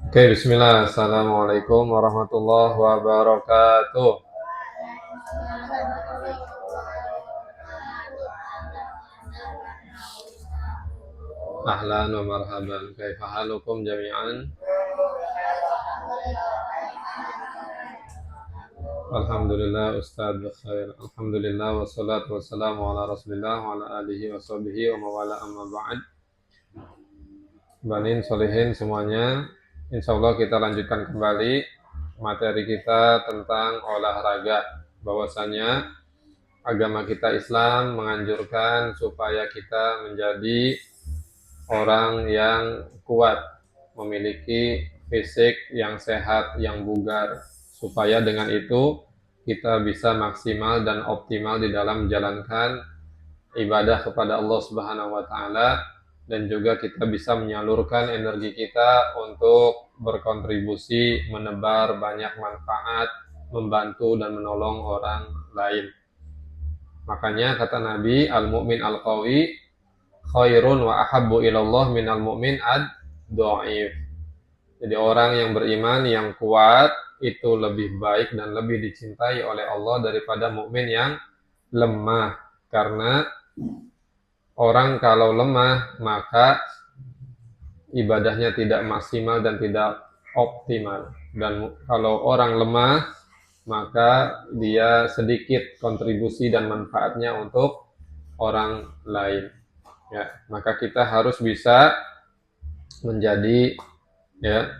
Oke, bismillah. Assalamualaikum warahmatullahi wabarakatuh. Ahlan wa marhaban. Kaifa halukum jami'an? Alhamdulillah Ustaz khair. Alhamdulillah wassalatu wassalamu ala Rasulillah wa ala alihi wa sahbihi wa mawala amma ba'd. Banin solihin semuanya. Insyaallah kita lanjutkan kembali materi kita tentang olahraga. Bahwasanya agama kita Islam menganjurkan supaya kita menjadi orang yang kuat, memiliki fisik yang sehat, yang bugar, supaya dengan itu kita bisa maksimal dan optimal di dalam menjalankan ibadah kepada Allah Subhanahu wa taala, dan juga kita bisa menyalurkan energi kita untuk berkontribusi menebar banyak manfaat, membantu dan menolong orang lain. Makanya kata Nabi, al-mu'min al-qawi khairun wa ahabbu ilallah minal mu'min ad-dha'if. Jadi orang yang beriman yang kuat itu lebih baik dan lebih dicintai oleh Allah daripada mukmin yang lemah. Karena orang kalau lemah maka ibadahnya tidak maksimal dan tidak optimal. Dan kalau orang lemah maka dia sedikit kontribusi dan manfaatnya untuk orang lain. Ya, maka kita harus bisa menjadi ya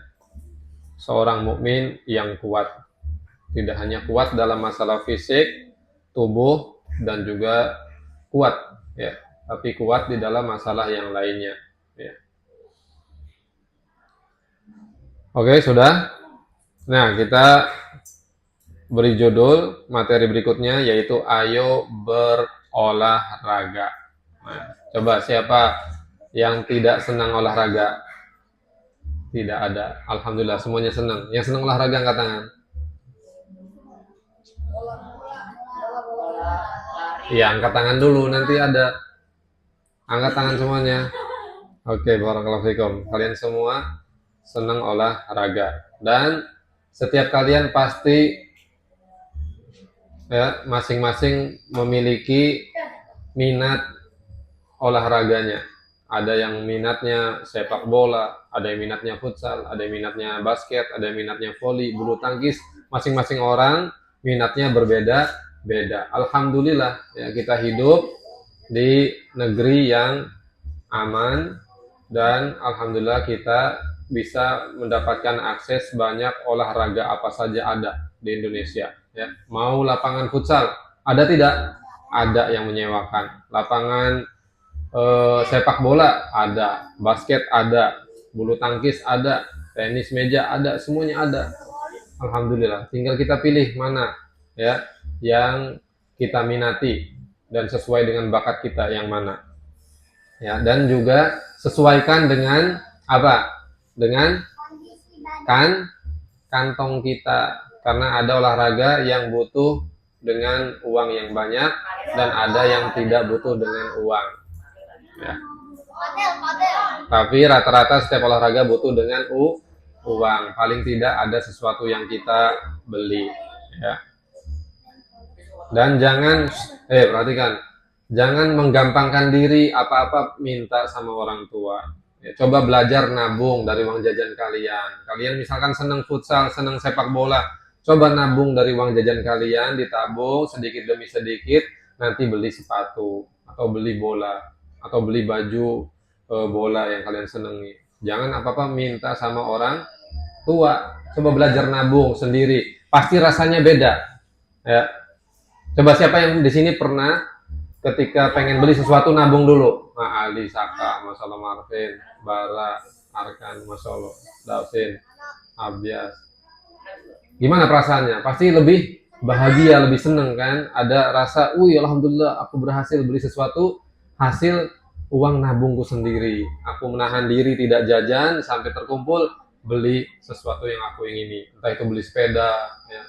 seorang mukmin yang kuat. Tidak hanya kuat dalam masalah fisik, tubuh dan juga kuat ya, tapi kuat di dalam masalah yang lainnya ya. Oke, sudah. Nah, kita beri judul materi berikutnya yaitu ayo berolahraga. Nah, coba siapa yang tidak senang olahraga? Tidak ada. Alhamdulillah semuanya senang. Yang senang olahraga angkat tangan. Iya, angkat tangan dulu, nanti ada. Angkat tangan semuanya. Oke, barakallahu fikum. Kalian semua senang olahraga. Dan setiap kalian pasti ya masing-masing memiliki minat olahraganya. Ada yang minatnya sepak bola, ada yang minatnya futsal, ada yang minatnya basket, ada yang minatnya voli, bulu tangkis. Masing-masing orang minatnya berbeda-beda. Alhamdulillah ya, kita hidup di negeri yang aman dan alhamdulillah kita bisa mendapatkan akses banyak olahraga apa saja ada di Indonesia ya. Mau lapangan futsal ada tidak? Ada yang menyewakan. Lapangan sepak bola ada, basket ada, bulu tangkis ada, tenis meja ada, semuanya ada. Alhamdulillah, tinggal kita pilih mana ya yang kita minati dan sesuai dengan bakat kita yang mana ya, dan juga sesuaikan dengan apa, dengan kantong kita, karena ada olahraga yang butuh dengan uang yang banyak dan ada yang tidak butuh dengan uang ya. Tapi rata-rata setiap olahraga butuh dengan uang, paling tidak ada sesuatu yang kita beli ya. Dan jangan perhatikan, jangan menggampangkan diri apa-apa minta sama orang tua ya. Coba belajar nabung dari uang jajan kalian. Kalian misalkan senang futsal, senang sepak bola, coba nabung dari uang jajan kalian, ditabung sedikit demi sedikit, nanti beli sepatu atau beli bola atau beli baju bola yang kalian senangi. Jangan apa-apa minta sama orang tua. Coba belajar nabung sendiri, pasti rasanya beda ya. Coba siapa yang di sini pernah ketika pengen beli sesuatu nabung dulu? Nah, Ali, Saka, Masalah Marvin, Bara, Arkan, Masya Allah, Davin, Abias. Gimana perasaannya? Pasti lebih bahagia, lebih seneng kan? Ada rasa, alhamdulillah aku berhasil beli sesuatu hasil uang nabungku sendiri. Aku menahan diri tidak jajan sampai terkumpul beli sesuatu yang aku ingini. Entah itu beli sepeda ya,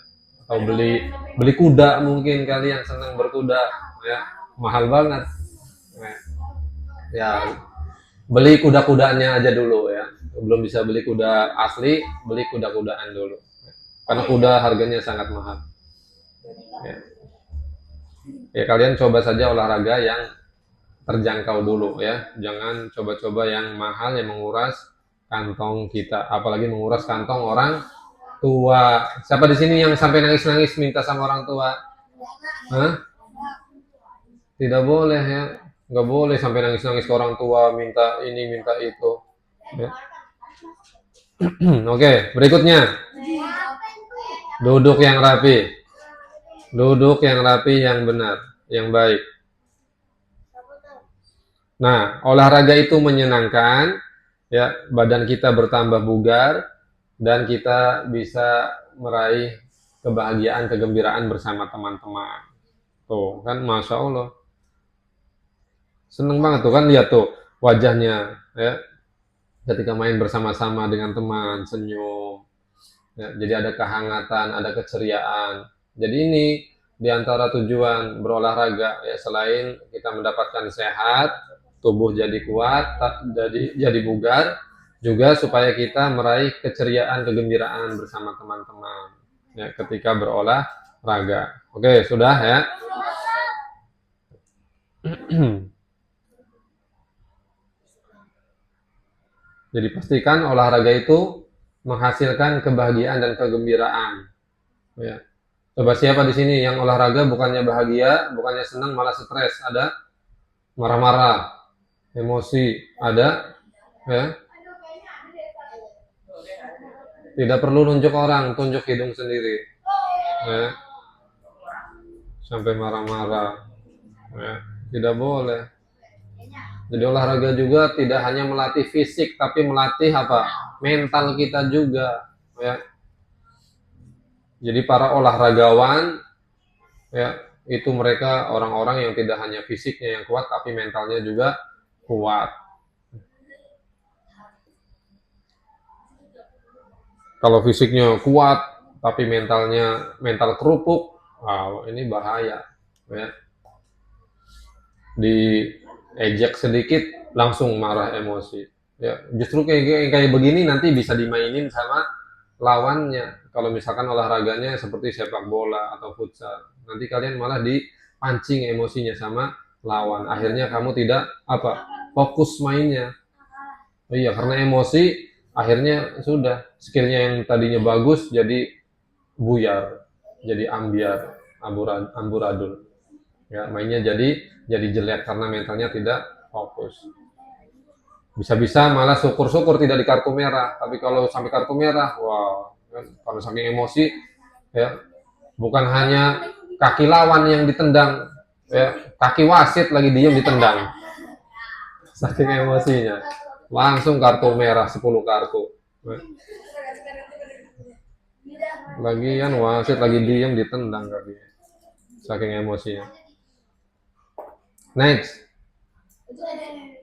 atau beli kuda, mungkin kalian senang berkuda ya, mahal banget ya, beli kuda-kudanya aja dulu ya. Belum bisa beli kuda asli, beli kuda-kudaan dulu. Karena kuda harganya sangat mahal. Ya. Ya, kalian coba saja olahraga yang terjangkau dulu ya. Jangan coba-coba yang mahal yang menguras kantong kita, apalagi menguras kantong orang tua. Siapa di sini yang sampai nangis-nangis minta sama orang tua? Hah? Tidak boleh ya. Nggak boleh sampai nangis-nangis ke orang tua, minta ini, minta itu. Ya. Oke, berikutnya. Duduk yang rapi. Duduk yang rapi, yang benar, yang baik. Nah, olahraga itu menyenangkan, ya, badan kita bertambah bugar, dan kita bisa meraih kebahagiaan, kegembiraan bersama teman-teman. Tuh, kan Masya Allah. Seneng banget tuh kan, lihat tuh wajahnya, ya, ketika main bersama-sama dengan teman, senyum. Ya, jadi ada kehangatan, ada keceriaan. Jadi ini diantara tujuan berolahraga ya, selain kita mendapatkan sehat, tubuh jadi kuat, jadi bugar, juga supaya kita meraih keceriaan, kegembiraan bersama teman-teman ya ketika berolahraga. Oke, sudah ya. Jadi pastikan olahraga itu menghasilkan kebahagiaan dan kegembiraan. Ya. Coba siapa di sini yang olahraga bukannya bahagia, bukannya senang, malah stres? Ada? Marah-marah, emosi, ada? Ya. Tidak perlu nunjuk orang, tunjuk hidung sendiri. Ya. Sampai marah-marah. Ya. Tidak boleh. Jadi olahraga juga tidak hanya melatih fisik, tapi melatih apa? Mental kita juga. Ya. Jadi para olahragawan ya itu mereka orang-orang yang tidak hanya fisiknya yang kuat tapi mentalnya juga kuat. Kalau fisiknya kuat tapi mental kerupuk, wow, ini bahaya ya. Diejek sedikit langsung marah emosi. Ya, justru kayak begini nanti bisa dimainin sama lawannya. Kalau misalkan olahraganya seperti sepak bola atau futsal, nanti kalian malah dipancing emosinya sama lawan. Akhirnya kamu tidak fokus mainnya. Oh iya, karena emosi akhirnya sudah skillnya yang tadinya bagus jadi buyar, jadi ambiar, amburadul. Ya, mainnya jadi jelek karena mentalnya tidak fokus. Bisa-bisa malah syukur-syukur tidak di kartu merah, tapi kalau sampai kartu merah, wow, kan kalau saking emosi ya, bukan hanya kaki lawan yang ditendang, ya, kaki wasit lagi diem ditendang. Saking emosinya. Langsung kartu merah 10 kartu. Lagian wasit lagi diem ditendang kaki. Saking emosinya. Next.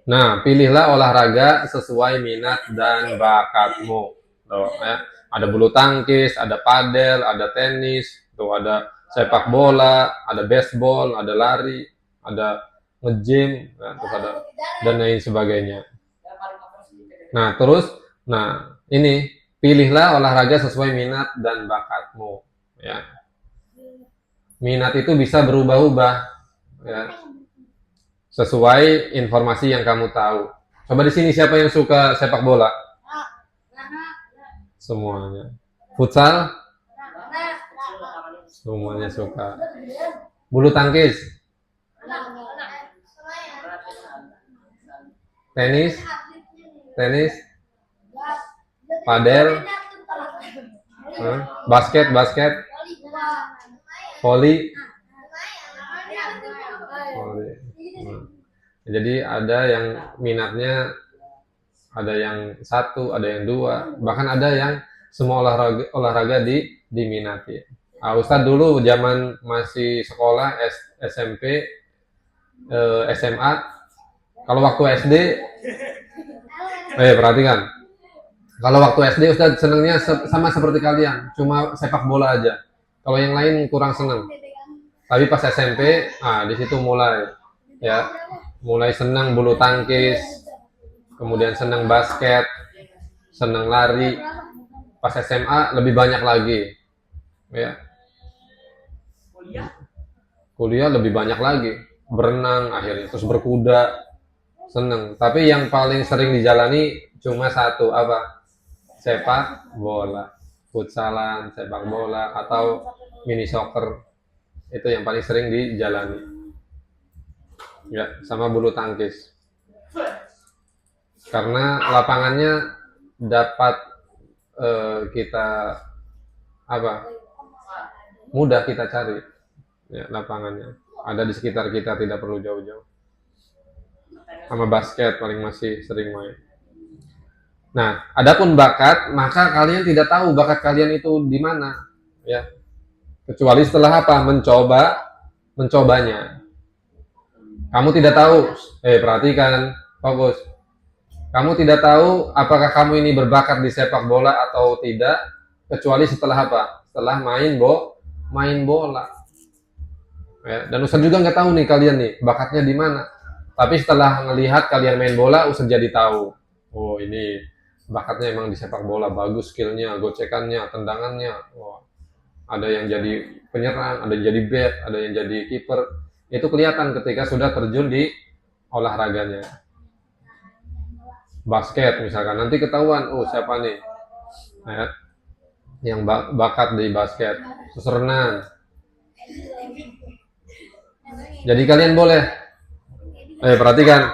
Nah, pilihlah olahraga sesuai minat dan bakatmu. Tuh, ya. Ada bulu tangkis, ada padel, ada tenis, tuh ada sepak bola, ada baseball, ada lari, ada nge-gym, ya, terus ada dan lain sebagainya. Nah, ini pilihlah olahraga sesuai minat dan bakatmu. Ya. Minat itu bisa berubah-ubah. Ya. Sesuai informasi yang kamu tahu. Coba di sini siapa yang suka sepak bola? Semuanya. Futsal? Semuanya suka. Bulu tangkis? Tenis? Tenis? Padel? Basket? Voli? Jadi ada yang minatnya, ada yang satu, ada yang dua, bahkan ada yang semua olahraga diminati. Ustadz dulu zaman masih sekolah SMP, SMA, kalau waktu SD, perhatikan, kalau waktu SD Ustadz senengnya sama seperti kalian, cuma sepak bola aja. Kalau yang lain kurang seneng. Tapi pas SMP, di situ mulai senang bulu tangkis, kemudian senang basket, seneng lari. Pas SMA lebih banyak lagi, ya. Kuliah lebih banyak lagi, berenang akhirnya, terus berkuda, seneng. Tapi yang paling sering dijalani cuma satu, apa? Sepak bola, futsalan, sepak bola, atau mini soccer. Itu yang paling sering dijalani. Ya, sama bulu tangkis. Karena lapangannya dapat kita apa? Mudah kita cari. Ya, lapangannya ada di sekitar kita, tidak perlu jauh-jauh. Sama basket paling masih sering main. Nah, adapun bakat, maka kalian tidak tahu bakat kalian itu di mana, ya. Kecuali setelah apa? Mencobanya. Kamu tidak tahu, perhatikan, fokus. Kamu tidak tahu apakah kamu ini berbakat di sepak bola atau tidak, kecuali setelah apa? Setelah main bola. Ya, dan Ustaz juga nggak tahu nih kalian nih bakatnya di mana. Tapi setelah melihat kalian main bola, Ustaz jadi tahu. Oh, ini bakatnya emang di sepak bola, bagus skillnya, gocekannya, tendangannya. Wah, ada yang jadi penyerang, ada yang jadi back, ada yang jadi kiper. Itu kelihatan ketika sudah terjun di olahraganya. Basket misalkan, nanti ketahuan, oh siapa nih ya, yang bakat di basket. Terus renang. Jadi kalian boleh, perhatikan,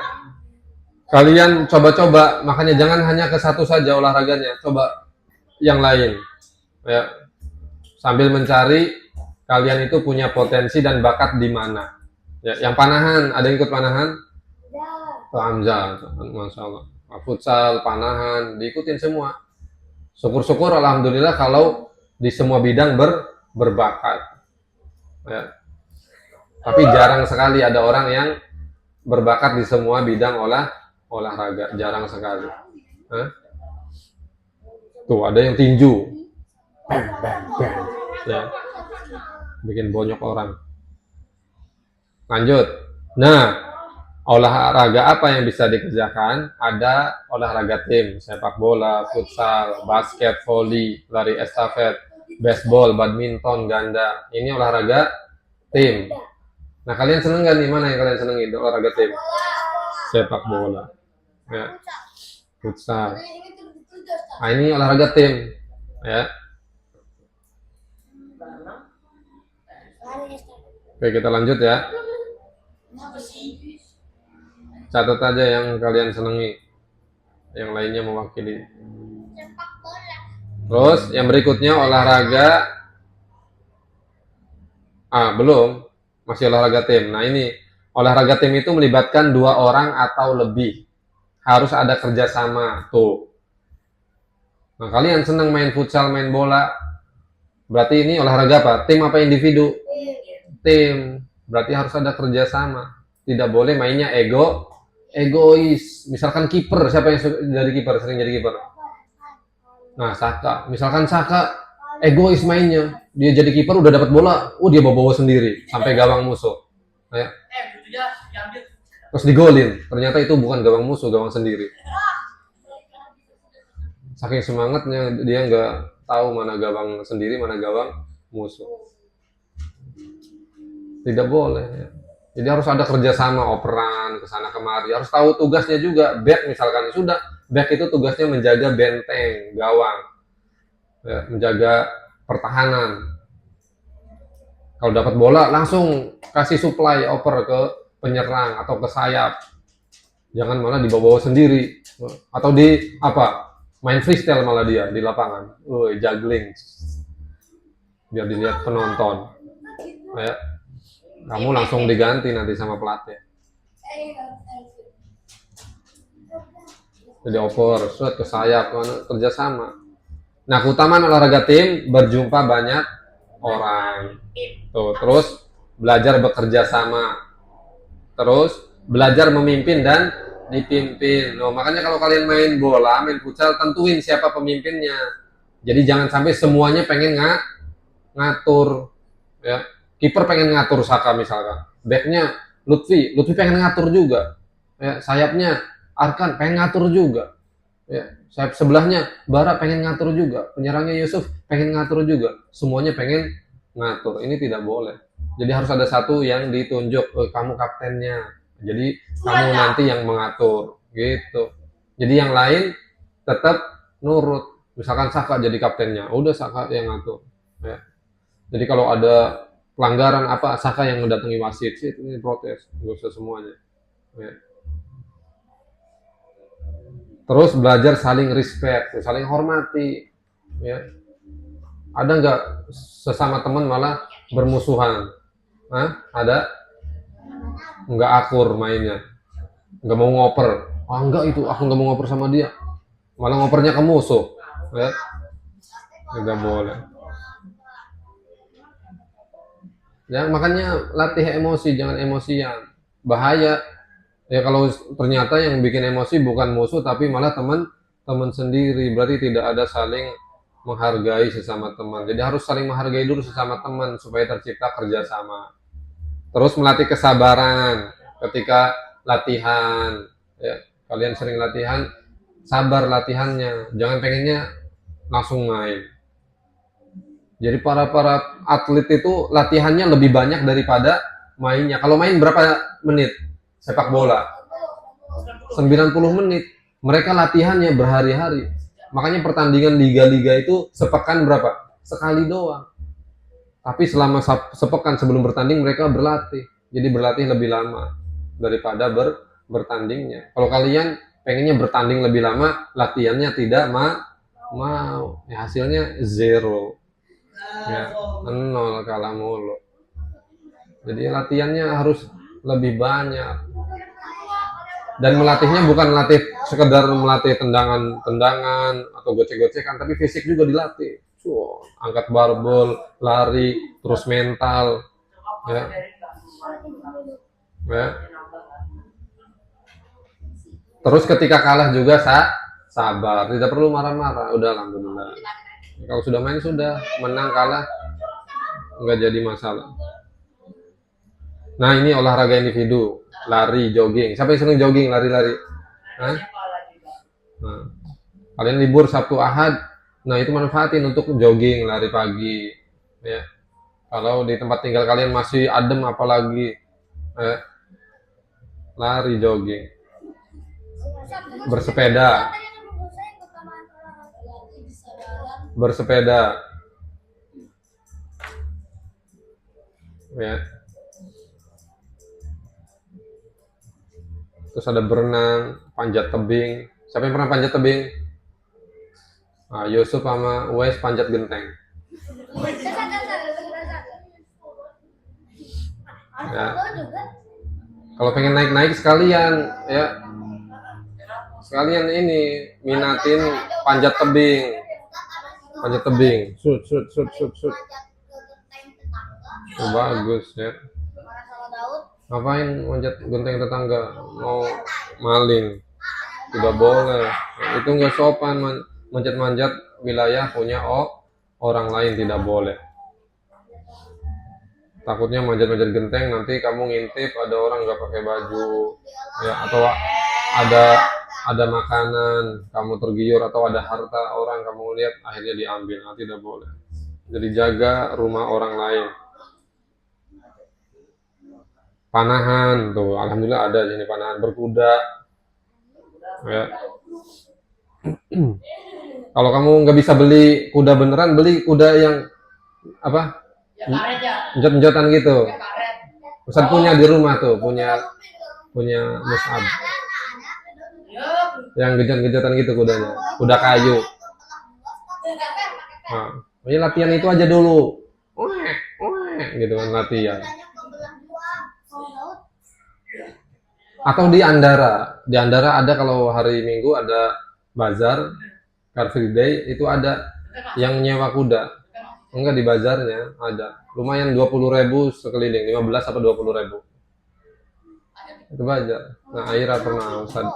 kalian coba-coba, makanya jangan hanya ke satu saja olahraganya, coba yang lain, ya, sambil mencari kalian itu punya potensi dan bakat di mana. Ya, yang panahan, ada yang ikut panahan? Hamzah, masya Allah. Futsal, panahan, diikutin semua. Syukur-syukur, alhamdulillah kalau di semua bidang berbakat. Ya. Tapi jarang sekali ada orang yang berbakat di semua bidang olahraga, jarang sekali. Hah? Tuh ada yang tinju, ya, bikin bonyok orang. Lanjut. Nah, olahraga apa yang bisa dikerjakan? Ada olahraga tim, sepak bola, futsal, basket, voli, lari estafet, baseball, badminton, ganda. Ini olahraga tim. Nah, kalian seneng gak nih? Mana yang kalian senengin olahraga tim? Sepak bola, ya, futsal. Nah, ini olahraga tim, ya. Oke, kita lanjut ya. Catat aja yang kalian senengi, yang lainnya mewakili. Terus yang berikutnya olahraga, belum, masih olahraga tim. Nah, ini olahraga tim itu melibatkan 2 orang atau lebih, harus ada kerjasama tuh. Nah, kalian senang main futsal, main bola, berarti ini olahraga apa? Tim apa individu? Tim, berarti harus ada kerjasama. Tidak boleh mainnya egois. Misalkan kiper, siapa yang jadi kiper, sering jadi kiper? Nah, Saka. Misalkan Saka egois mainnya, dia jadi kiper udah dapat bola, dia bawa sendiri sampai gawang musuh. Nah, ya. Terus digolin, ternyata itu bukan gawang musuh, gawang sendiri. Saking semangatnya dia nggak tahu mana gawang sendiri, mana gawang musuh. Tidak boleh, ya. Jadi harus ada kerjasama, operan kesana kemari, harus tahu tugasnya juga. Back misalkan, sudah back itu tugasnya menjaga benteng gawang, ya, menjaga pertahanan. Kalau dapat bola langsung kasih supply, oper ke penyerang atau ke sayap, jangan malah dibawa sendiri atau di main freestyle malah dia di lapangan, juggling biar dilihat penonton, ya. Kamu langsung diganti nanti sama pelatih. Jadi oper, shoot ke sayap, kerjasama. Nah, keutamaan olahraga tim, berjumpa banyak orang. Tuh, terus belajar bekerja sama. Terus belajar memimpin dan dipimpin. Loh, makanya kalau kalian main bola, main futsal, tentuin siapa pemimpinnya. Jadi jangan sampai semuanya pengen ngatur, ya. Kiper pengen ngatur Saka misalkan, backnya Lutfi pengen ngatur juga, ya, sayapnya Arkan pengen ngatur juga, Ya, sayap sebelahnya Bara pengen ngatur juga, penyerangnya Yusuf pengen ngatur juga, semuanya pengen ngatur. Ini tidak boleh. Jadi harus ada satu yang ditunjuk, kamu kaptennya. Jadi kamu nanti yang mengatur, gitu. Jadi yang lain tetap nurut. Misalkan Saka jadi kaptennya, udah Saka yang ngatur. Ya. Jadi kalau ada pelanggaran apa, Saka yang mendatangi wasit, ini protes, nggak usah semuanya. Ya. Terus belajar saling respect, saling hormati. Ya. Ada nggak sesama teman malah bermusuhan? Hah? Ada? Nggak akur mainnya, nggak mau ngoper. Ah enggak itu, aku nggak mau ngoper sama dia. Malah ngopernya ke musuh. Ya. Nggak boleh. Ya makanya latih emosi, jangan emosian. Bahaya. Ya kalau ternyata yang bikin emosi bukan musuh tapi malah teman sendiri, berarti tidak ada saling menghargai sesama teman. Jadi harus saling menghargai dulu sesama teman supaya tercipta kerjasama. Terus melatih kesabaran ketika latihan. Ya, kalian sering latihan, sabar latihannya. Jangan pengennya langsung main. Jadi para atlet itu latihannya lebih banyak daripada mainnya. Kalau main berapa menit? Sepak bola 90 menit. Mereka latihannya berhari-hari. Makanya pertandingan liga-liga itu sepekan berapa? Sekali doang. Tapi selama sepekan sebelum bertanding mereka berlatih. Jadi berlatih lebih lama daripada bertandingnya. Kalau kalian pengennya bertanding lebih lama, latihannya tidak mau. Ya, hasilnya zero. Ya, 0 kalah mulu. Jadi latihannya harus lebih banyak. Dan melatihnya bukan melatih sekedar melatih tendangan atau gocek-gocekan, tapi fisik juga dilatih. Angkat barbel, lari, terus mental. Ya. Ya. Terus ketika kalah juga sabar, tidak perlu marah-marah. Udah alhamdulillah. Kalau sudah main sudah, menang kalah nggak jadi masalah. Nah ini olahraga individu, lari, jogging. Siapa yang sering jogging, lari-lari? Nah, kalian libur Sabtu Ahad, nah itu manfaatin untuk jogging, lari pagi. Ya. Kalau di tempat tinggal kalian masih adem apalagi, lari, jogging, bersepeda, ya. Terus ada berenang, panjat tebing. Siapa yang pernah panjat tebing? Nah, Yusuf sama Uwais panjat genteng. Ya. Kalau pengen naik-naik sekalian, ya. Sekalian ini minatin panjat tebing. Panjat tebing. Shoot. Oh, bagus ya. Ngapain manjat genteng tetangga? Mau maling? Tidak boleh. Itu nggak sopan, manjat-manjat wilayah punya orang lain, tidak boleh. Takutnya manjat-manjat genteng nanti kamu ngintip ada orang nggak pakai baju, ya, atau ada makanan kamu tergiur, atau ada harta orang kamu lihat akhirnya diambil. Nah, tidak boleh. Jadi jaga rumah orang lain. Panahan tuh, alhamdulillah ada sini panahan, berkuda. Ya. Kalau kamu nggak bisa beli kuda beneran, beli kuda yang apa? Njot-njotan gitu. Ustaz punya di rumah tuh, punya Mus'ab. Yang gejot-gejotan gitu kudanya, kuda kayu. Nah, ini latihan itu aja dulu. Gitu kan latihan. Atau di Andara ada kalau hari Minggu ada bazar, Car Free Day, itu ada yang nyewa kuda. Enggak, di bazarnya ada. Lumayan 20.000 sekeliling, 15 atau 20.000. Itu bazar. Nah, Aira pernah Ustaz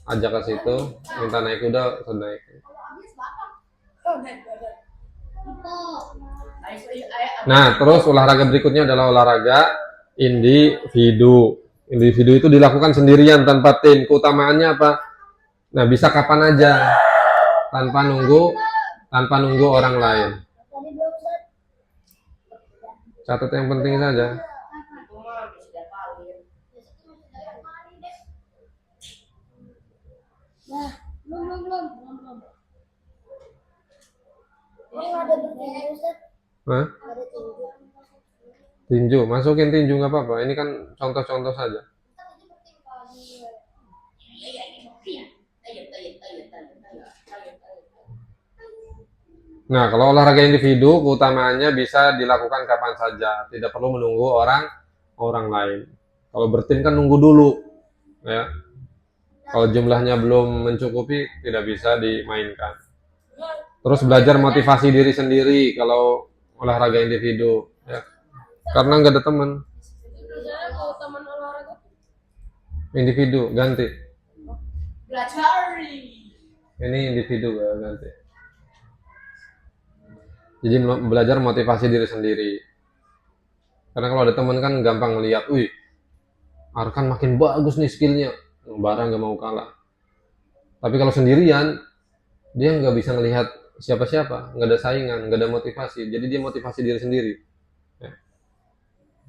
ajak ke situ, minta naik kuda, Ustaz naik. Nah, terus olahraga berikutnya adalah olahraga individu. Individu itu dilakukan sendirian tanpa tim. Keutamaannya apa? Nah, bisa kapan aja tanpa nunggu orang lain. Catat yang penting saja. Hah? Tinju, masukin tinju nggak apa-apa. Ini kan contoh-contoh saja. Nah, kalau olahraga individu, keutamaannya bisa dilakukan kapan saja, tidak perlu menunggu orang lain. Kalau bertim kan nunggu dulu, ya. Kalau jumlahnya belum mencukupi, tidak bisa dimainkan. Terus belajar motivasi diri sendiri kalau olahraga individu, ya. Karena nggak ada teman. Individu ganti. Ini individu ganti. Jadi belajar motivasi diri sendiri. Karena kalau ada teman kan gampang ngeliat, wih, Arkan makin bagus nih skillnya, barang nggak mau kalah. Tapi kalau sendirian, dia nggak bisa ngelihat siapa-siapa, nggak ada saingan, nggak ada motivasi. Jadi dia motivasi diri sendiri. Ya.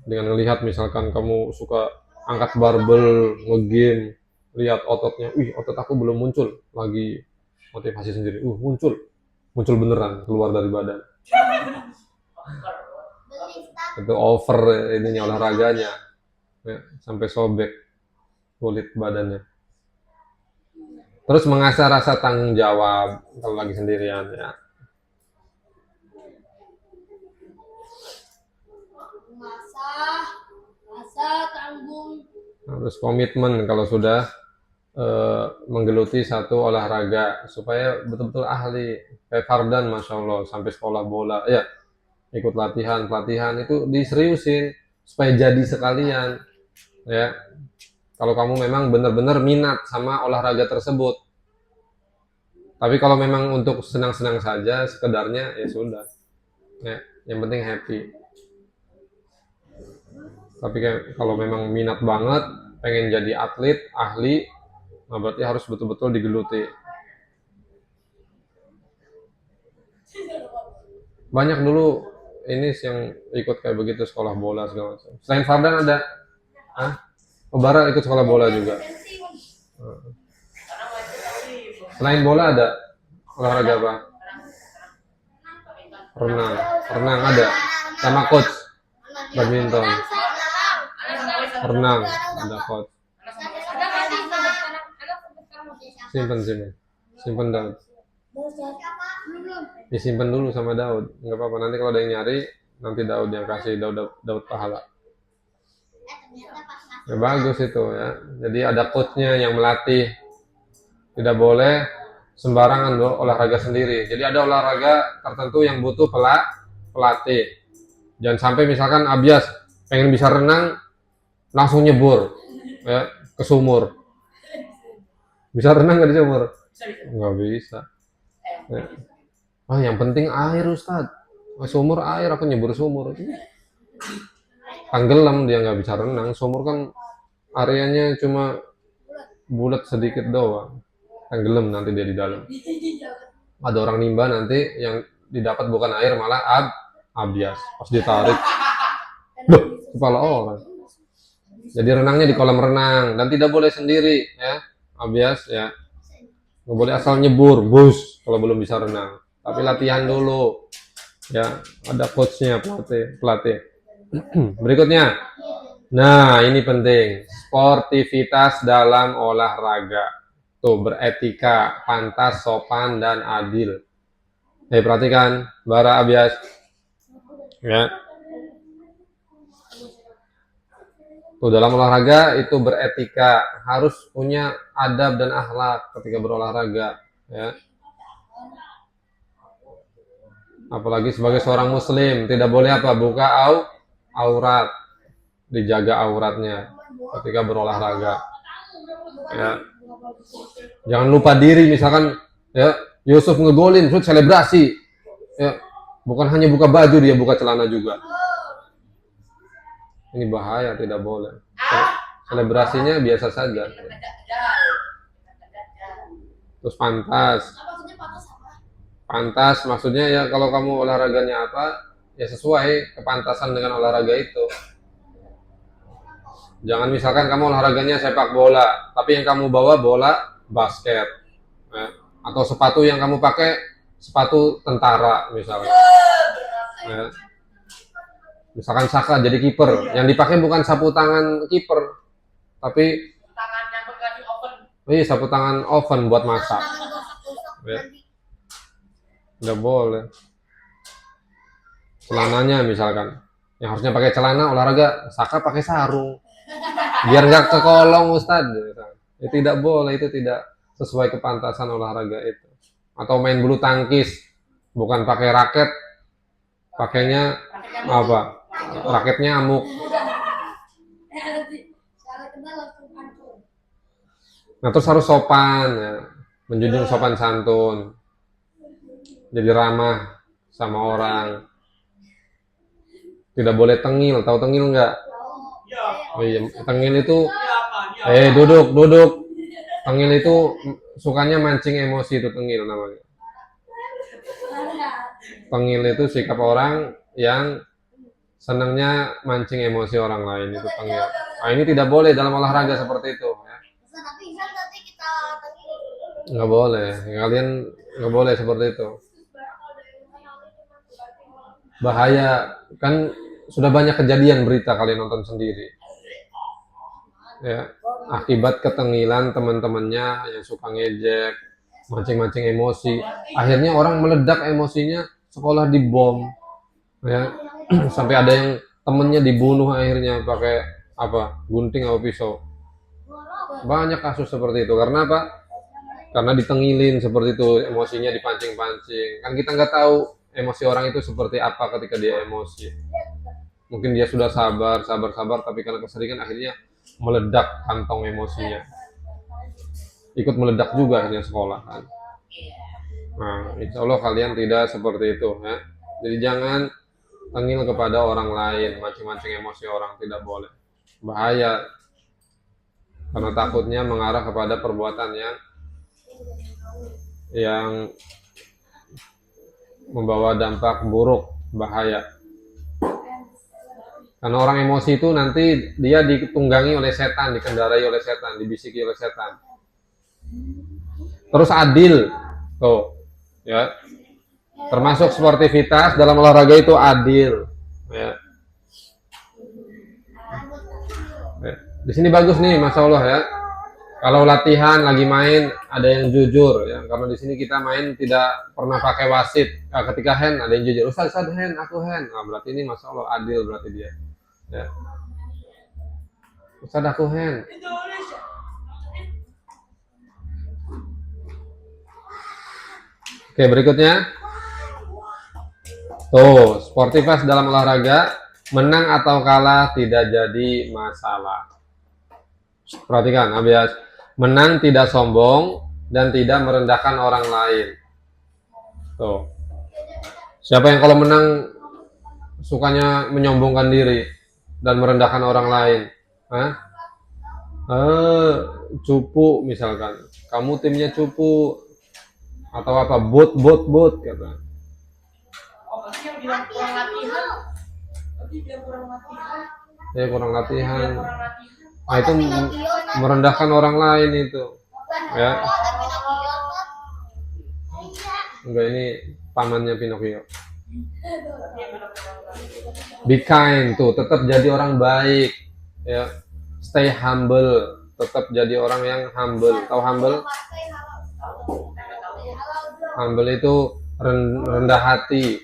Dengan ngelihat misalkan kamu suka angkat barbel, nge-game, lihat ototnya, wih otot aku belum muncul, lagi motivasi sendiri, muncul beneran keluar dari badan. Itu over ininya olahraganya, ya, sampai sobek kulit badannya. Terus mengasah rasa tanggung jawab kalau lagi sendirian, ya. Harus komitmen kalau sudah menggeluti satu olahraga supaya betul-betul ahli. Kayak Fardan, masya Allah, sampai sekolah bola, ya, ikut pelatihan itu diseriusin supaya jadi sekalian, ya. Kalau kamu memang benar-benar minat sama olahraga tersebut. Tapi kalau memang untuk senang-senang saja, sekedarnya, ya sudah. Ya, yang penting happy. Tapi kalau memang minat banget, pengen jadi atlet, ahli, nah berarti harus betul-betul digeluti. Banyak dulu ini yang ikut kayak begitu, sekolah bola segala macam. Selain Fardan ada, Bara ikut sekolah bola juga. Selain bola ada olahraga apa? Renang ada, sama coach. Badminton, renang, ada coach. Simpen Daud. Disimpan dulu sama Daud, nggak apa-apa. Nanti kalau ada yang nyari, nanti Daud yang kasih, Daud pahala. Ya bagus itu, ya. Jadi ada coachnya yang melatih. Tidak boleh sembarangan olahraga sendiri. Jadi ada olahraga tertentu yang butuh pelatih. Jangan sampai misalkan Abias pengen bisa renang, langsung nyebur, ya, ke sumur. Bisa renang nggak di sumur? Nggak bisa. Ya. Yang penting air, Ustadz. Sumur air, aku nyebur sumur. Tenggelam, dia nggak bisa renang. Sumur kan areanya cuma bulat sedikit doang. Tenggelam nanti dia di dalam. Ada orang nimba nanti yang didapat bukan air, malah Abias. Pas ditarik, kepala orang. Jadi renangnya di kolam renang dan tidak boleh sendiri, ya, Abias, ya. Nggak boleh asal nyebur, bus kalau belum bisa renang. Tapi latihan dulu, ya. Ada coachnya, pelatih. Berikutnya, nah ini penting, sportivitas dalam olahraga. Tuh, beretika, pantas, sopan, dan adil. Perhatikan, Bara, Abias, ya. Tuh, dalam olahraga itu beretika, harus punya adab dan akhlak ketika berolahraga, ya. Apalagi sebagai seorang muslim, tidak boleh apa? Buka aurat. Dijaga auratnya ketika berolahraga. Ya. Jangan lupa diri, misalkan, ya, Yusuf ngegolin, terus selebrasi. Ya. Bukan hanya buka baju, dia buka celana juga. Ini bahaya, tidak boleh. Selebrasinya biasa saja. Terus pantas. Pantas maksudnya ya kalau kamu olahraganya apa, ya sesuai kepantasan dengan olahraga itu. Jangan misalkan kamu olahraganya sepak bola, tapi yang kamu bawa bola basket. Ya. Atau sepatu yang kamu pakai sepatu tentara misalnya. Ya. Misalkan Saka jadi kiper, yang dipakai bukan sapu tangan kiper, tapi sapu tangan oven buat masak. Ya. Nggak boleh. Celananya misalkan, yang harusnya pakai celana olahraga, Saka pakai sarung, biar nggak kekolong Ustadz. Ya, tidak boleh, itu tidak sesuai kepantasan olahraga itu. Atau main bulu tangkis, bukan pakai raket, pakainya apa? Raketnya amuk. Nah terus harus sopan, ya. Menjunjung sopan santun, jadi ramah sama orang. Tidak boleh tengil, tahu tengil nggak? Oh iya, tengil itu, duduk. Tengil itu sukanya mancing emosi, itu tengil namanya. Tengil itu sikap orang yang senangnya mancing emosi orang lain, itu tengil. Nah ini tidak boleh dalam olahraga seperti itu. Ya. Nggak boleh, kalian nggak boleh seperti itu. Bahaya, kan sudah banyak kejadian berita, kalian nonton sendiri. Ya, akibat ketengilan teman-temannya yang suka ngejek, mancing-mancing emosi, akhirnya orang meledak emosinya, sekolah dibom, ya. Sampai ada yang temennya dibunuh akhirnya pakai apa, gunting atau pisau. Banyak kasus seperti itu. Karena apa? Karena ditengilin seperti itu, emosinya dipancing-pancing. Kan kita nggak tahu emosi orang itu seperti apa ketika dia emosi. Mungkin dia sudah sabar, tapi karena keseringan akhirnya meledak kantong emosinya. Ikut meledak juga akhirnya sekolah kan. Nah, insya Allah kalian tidak seperti itu, ya. Jadi jangan tengil kepada orang lain, mancing-mancing emosi orang, tidak boleh. Bahaya. Karena takutnya mengarah kepada perbuatan yang membawa dampak buruk, bahaya. Karena orang emosi itu nanti dia ditunggangi oleh setan, dikendarai oleh setan, dibisiki oleh setan. Terus adil, tuh, ya. Termasuk sportivitas dalam olahraga itu adil, ya. Ya. Di sini bagus nih, masya Allah ya. Kalau latihan lagi main ada yang jujur, ya. Karena di sini kita main tidak pernah pakai wasit. Nah, ketika hand ada yang jujur, Ustaz hand, aku hand. Nah, berarti ini masya Allah adil berarti dia. Ya. Ustaz aku hand. Oke, berikutnya. Tuh, sportivitas dalam olahraga, menang atau kalah tidak jadi masalah. Perhatikan, Abias. Menang tidak sombong dan tidak merendahkan orang lain. Tuh. Siapa yang kalau menang sukanya menyombongkan diri dan merendahkan orang lain? Hah? Cupu misalkan. Kamu timnya cupu atau apa? Bot kata. Ya kurang latihan. Nah itu merendahkan orang lain itu. Ya. Enggak, ini pamannya Pinocchio. Be kind tuh, tetap jadi orang baik. Ya. Stay humble, tetap jadi orang yang humble. Tahu humble? Humble itu rendah hati.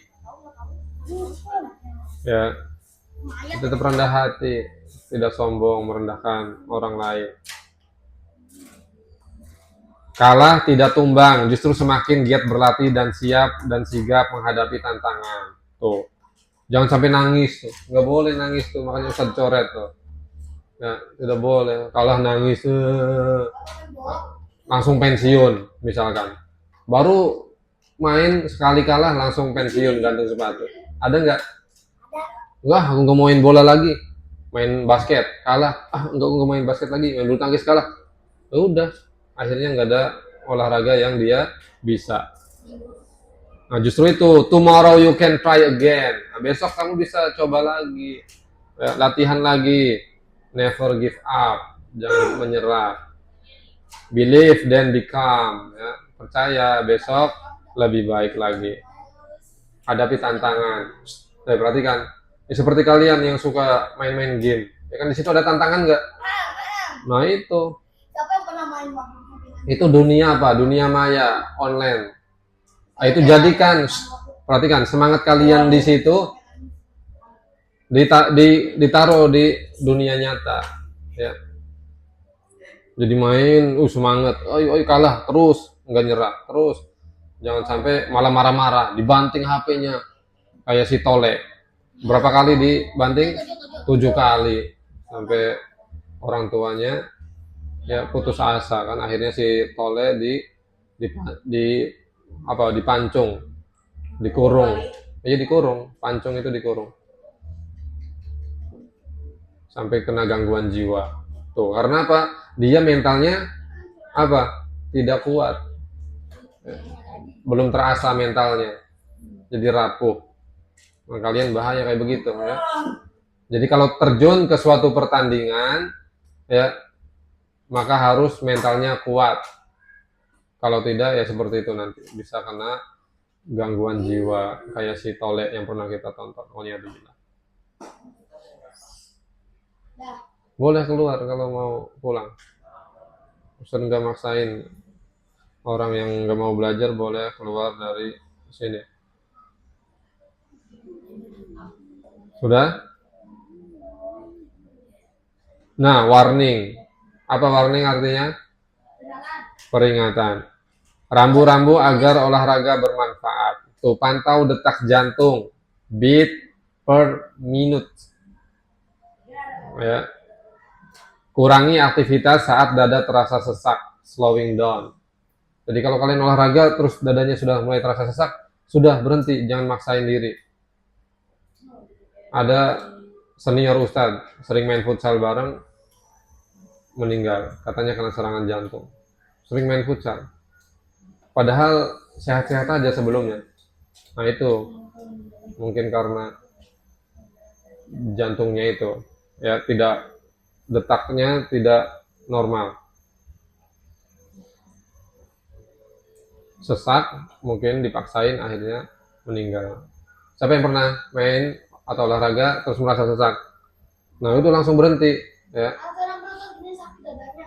Ya. Tetap rendah hati, tidak sombong, merendahkan orang lain. Kalah tidak tumbang, justru semakin giat berlatih dan siap dan sigap menghadapi tantangan. Tuh, jangan sampai nangis, tuh. Nggak boleh nangis tuh, makanya Ustaz coret tuh. Ya, tidak boleh. Kalah nangis, langsung pensiun, misalkan. Baru main sekali kalah langsung pensiun gantung sepatu. Ada nggak? Wah, aku nggak main bola lagi, main basket kalah. Enggak, aku nggak main basket lagi, main bulu tangkis kalah. Ya udah, akhirnya nggak ada olahraga yang dia bisa. Nah, justru itu, tomorrow you can try again. Nah, besok kamu bisa coba lagi, ya, latihan lagi. Never give up, jangan menyerah. Believe then become, ya. Percaya besok lebih baik lagi. Hadapi tantangan. Perhatikan, ya, seperti kalian yang suka main-main game, ya kan di situ ada tantangan nggak? Nah itu. Siapa yang pernah main Bang? Itu dunia apa? Dunia maya, online. Nah, itu jadikan, perhatikan semangat kalian di situ ditaruh di dunia nyata, ya. Jadi main, semangat, ayo kalah terus, nggak nyerah terus. Jangan sampai malah marah-marah, dibanting HP-nya kayak si Tole. Berapa kali dibanting? 7 kali sampai orang tuanya ya putus asa kan, akhirnya si Tole di, di apa dipancung, dikurung. Ya dikurung, pancung itu dikurung. Sampai kena gangguan jiwa. Tuh, karena apa? Dia mentalnya apa? Tidak kuat. Belum terasa mentalnya. Jadi rapuh. Nah, kalian bahaya kayak begitu ya. Jadi kalau terjun ke suatu pertandingan ya, maka harus mentalnya kuat. Kalau tidak ya seperti itu, nanti bisa kena gangguan jiwa kayak si Tole yang pernah kita tonton. Waliyadzubillah. Boleh keluar kalau mau pulang. Ustaz nggak maksain orang yang nggak mau belajar, boleh keluar dari sini. Sudah? Nah, warning. Apa warning artinya? Peringatan. Rambu-rambu agar olahraga bermanfaat. Tuh, pantau detak jantung, beat per minute. Ya. Kurangi aktivitas saat dada terasa sesak, slowing down. Jadi kalau kalian olahraga terus dadanya sudah mulai terasa sesak, sudah berhenti, jangan maksain diri. Ada senior ustadz sering main futsal bareng, meninggal, katanya karena serangan jantung. Sering main futsal, padahal sehat-sehat aja sebelumnya. Nah itu mungkin karena jantungnya itu ya tidak, detaknya tidak normal, sesak, mungkin dipaksain akhirnya meninggal. Siapa yang pernah main atau olahraga terus merasa sesak? Nah itu langsung berhenti ya.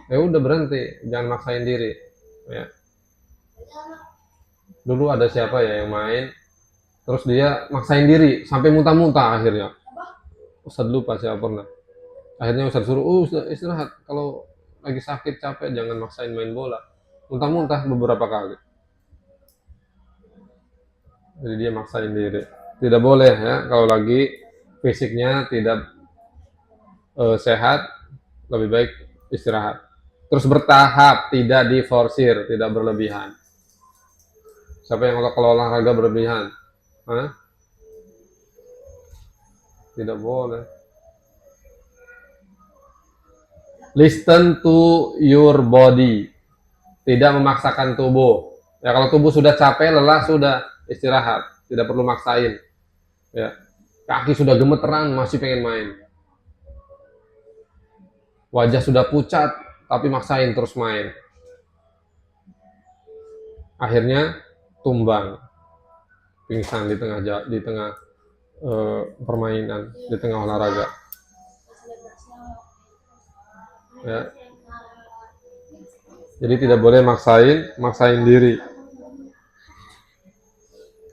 Ya udah berhenti, jangan maksain diri ya. Dulu ada siapa ya yang main terus dia maksain diri sampai muntah-muntah, akhirnya Ustadz lupa siapa pernah. Akhirnya Ustadz suruh, Ustadz istirahat, kalau lagi sakit capek jangan maksain main bola. Muntah-muntah beberapa kali. Jadi dia maksain diri. Tidak boleh ya, kalau lagi fisiknya tidak sehat, lebih baik istirahat. Terus bertahap, tidak diforsir, tidak berlebihan. Siapa yang kalau olahraga berlebihan? Hah? Tidak boleh. Listen to your body. Tidak memaksakan tubuh. Ya kalau tubuh sudah capek, lelah, sudah istirahat. Tidak perlu maksain. Ya. Kaki sudah gemeteran, masih pengen main. Wajah sudah pucat, tapi maksain terus main. Akhirnya tumbang, pingsan di tengah permainan, di tengah olahraga. Ya. Jadi tidak boleh maksain diri.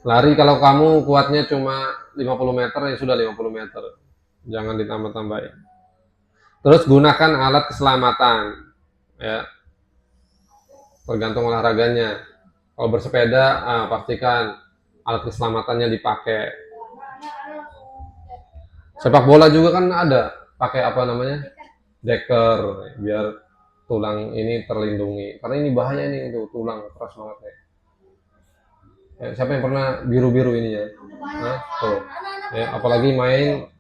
Lari kalau kamu kuatnya cuma 50 meter ya sudah 50 meter. Jangan ditambah-tambahin. Terus gunakan alat keselamatan. Ya. Tergantung olahraganya. Kalau bersepeda, pastikan alat keselamatannya dipakai. Sepak bola juga kan ada, pakai apa namanya? Deker, biar tulang ini terlindungi. Karena ini bahaya nih, itu tulang keras banget ya. Siapa yang pernah biru-biru ini ya? Nah, tuh. Ya, apalagi main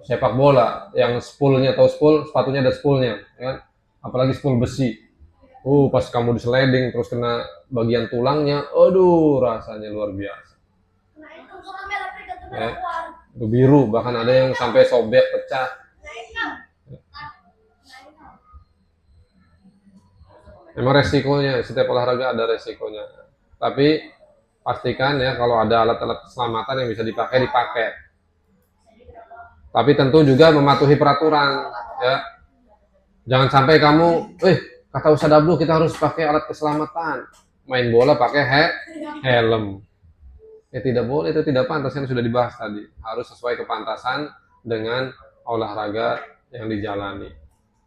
sepak bola yang spoolnya, atau spool, sepatunya ada spoolnya, ya kan? Apalagi spool besi. Pas kamu diseleding terus kena bagian tulangnya, aduh rasanya luar biasa. Ya, itu biru, bahkan ada yang sampai sobek, pecah. Memang resikonya, setiap olahraga ada resikonya. Tapi pastikan ya kalau ada alat-alat keselamatan yang bisa dipakai. Tapi tentu juga mematuhi peraturan, ya. Jangan sampai kamu, kata Ustadz Abdul kita harus pakai alat keselamatan. Main bola pakai helm. Ya tidak boleh, itu tidak pantas, yang sudah dibahas tadi. Harus sesuai kepantasan dengan olahraga yang dijalani.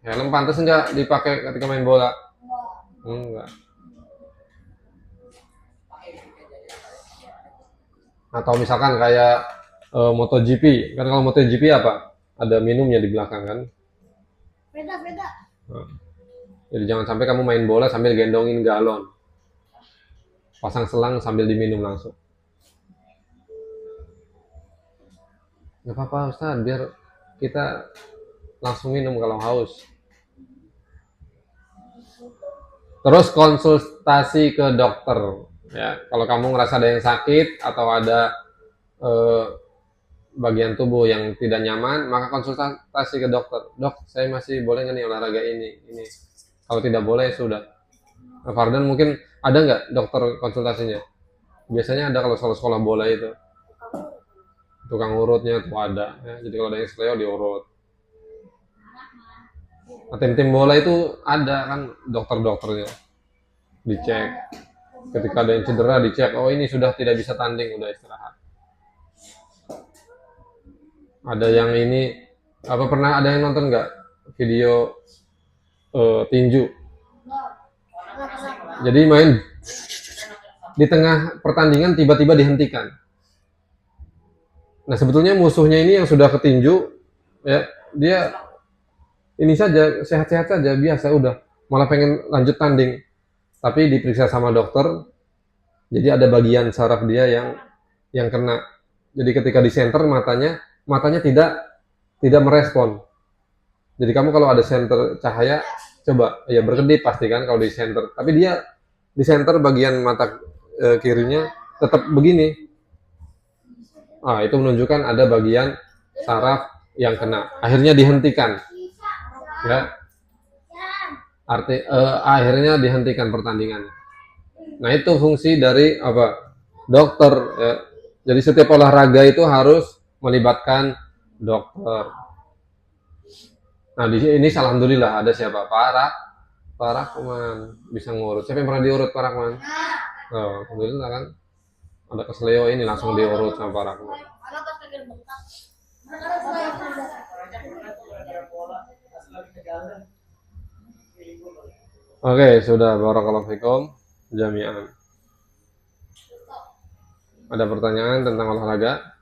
Helm pantas enggak dipakai ketika main bola? Enggak. Atau misalkan kayak MotoGP, kan kalau MotoGP apa? Ada minumnya di belakang kan? Beda. Nah, jadi jangan sampai kamu main bola sambil gendongin galon. Pasang selang sambil diminum langsung. Gak apa-apa Ustaz, biar kita langsung minum kalau haus. Terus konsultasi ke dokter. Ya, kalau kamu ngerasa ada yang sakit atau ada eh, bagian tubuh yang tidak nyaman, maka konsultasi ke dokter. Dok, saya masih boleh nggak nih olahraga ini? Kalau tidak boleh sudah. Nah, Fardan mungkin ada nggak dokter konsultasinya? Biasanya ada kalau sekolah bola itu. Tukang urutnya tuh ada. Ya. Jadi kalau ada yang seleo diurut. Nah, tim-tim bola itu ada kan dokter-dokternya. Dicek. Ketika ada yang cedera dicek. Oh ini sudah tidak bisa tanding, udah istirahat. Ada yang ini, apa pernah ada yang nonton nggak video tinju? Jadi main di tengah pertandingan tiba-tiba dihentikan. Nah sebetulnya musuhnya ini yang sudah ketinju, ya dia ini saja sehat-sehat saja biasa udah, malah pengen lanjut tanding, tapi diperiksa sama dokter, jadi ada bagian saraf dia yang kena. Jadi ketika di center matanya tidak merespon. Jadi kamu kalau ada center cahaya, coba ya berkedip pasti kan kalau di center. Tapi dia di center bagian mata kirinya tetap begini. Itu menunjukkan ada bagian saraf yang kena. Akhirnya dihentikan. Ya. Akhirnya dihentikan pertandingan. Nah, itu fungsi dari apa? Dokter ya. Jadi setiap olahraga itu harus melibatkan dokter. Nah, di sini alhamdulillah ada siapa? Pak Rahman bisa ngurut. Siapa yang pernah diurut Pak Rahman? Oh, alhamdulillah kan. Ada kesleo ini langsung diurut sama Pak Rahman. Oke, sudah barakallahu fikum jami'an. Ada pertanyaan tentang olahraga?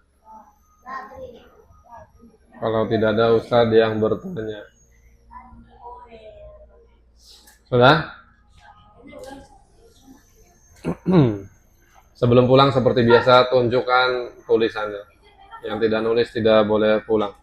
Kalau tidak ada Ustadz yang bertanya. Sudah? Sebelum pulang seperti biasa tunjukkan tulisannya. Yang tidak nulis tidak boleh pulang.